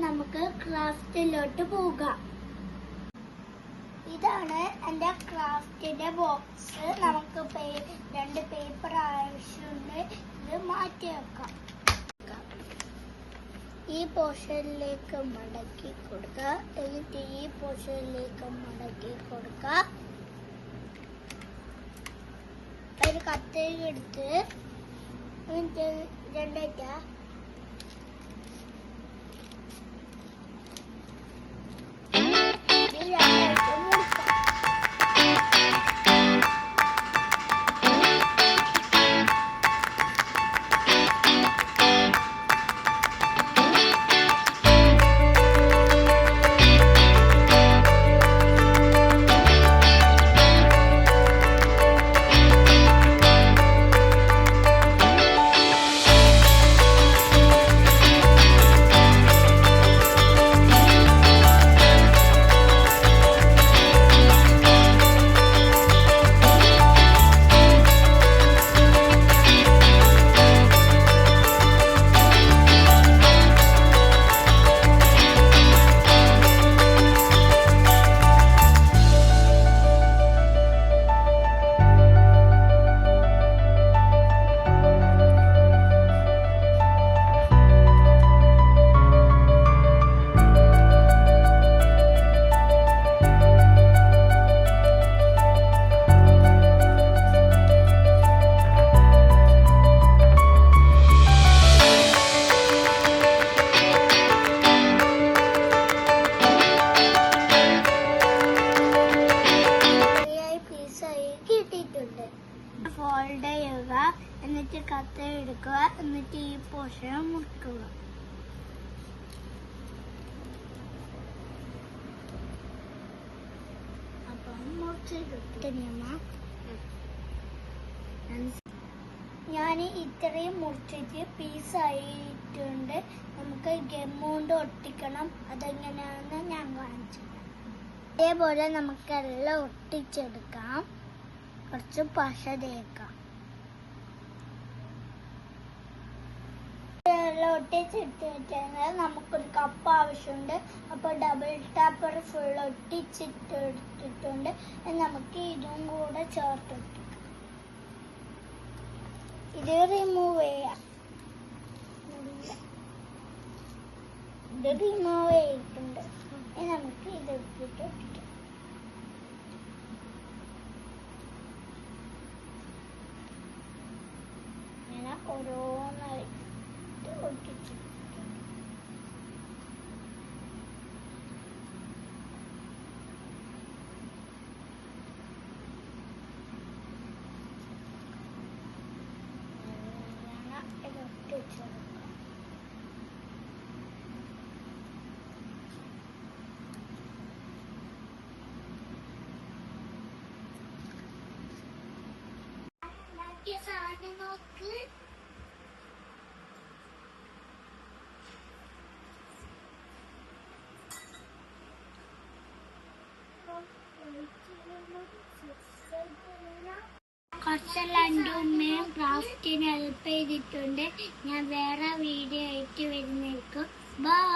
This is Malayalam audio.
നമുക്ക് ക്രാഫ്റ്റിലോട്ട് പോകാം. ഇതാണ് എൻ്റെ ക്രാഫ്റ്റിന്റെ ബോക്സ്. നമുക്ക് 2 പേപ്പർ ആവശ്യമുണ്ട്. ഇത് മാറ്റി വെക്കാം. ഈ പോർഷനിലേക്ക് മടക്കി കൊടുക്കുക. എന്നിട്ട് ഈ പോർഷനിലേക്ക് മടക്കി കൊടുക്കുക. ഒരു കത്രിക എടുത്ത് എന്നിട്ട് രണ്ടായിട്ടാ ഫോൾഡ് ചെയ്യുക. എന്നിട്ട് കത്തി എടുക്കുക. എന്നിട്ട് ഈ പോർഷൻ മുറിക്കുക. അപ്പം ഞാൻ ഇത്രയും മുറിച്ചിട്ട് പീസായിട്ടുണ്ട്. നമുക്ക് ഗം കൊണ്ട് ഒട്ടിക്കണം. അതെങ്ങനെയാണെന്ന് ഞാൻ കാണിച്ചു. അതേപോലെ നമുക്കെല്ലാം ഒട്ടിച്ചെടുക്കാം. കുറച്ച് പശ തേക്കാം. ഒട്ടിച്ചെടുത്തിട്ട് നമുക്കൊരു കപ്പ് ആവശ്യമുണ്ട്. അപ്പോൾ ഡബിൾ ടാപ്പർ ഫുൾ ഒട്ടിച്ചിട്ടെടുത്തിട്ടുണ്ട്. നമുക്ക് ഇതും കൂടെ ചേർത്തിട്ട് ഇത് റിമൂവ് ചെയ്യാം. ഇത് റിമൂവ് ചെയ്തിട്ടുണ്ട്. നമുക്ക് ഇത് ഇട്ടിട്ട് ഒട്ടിക്കാം. ഓരോന്നായി ഒട്ടിച്ചു. നോക്ക്. കുറച്ചെല്ലാം എൻ്റെ ഉമ്മയും ക്രാഫ്റ്റിന് ഹെൽപ്പ് ചെയ്തിട്ടുണ്ട്. ഞാൻ വേറെ വീഡിയോ ആയിട്ട് വരുന്നേക്കും. ബൈ.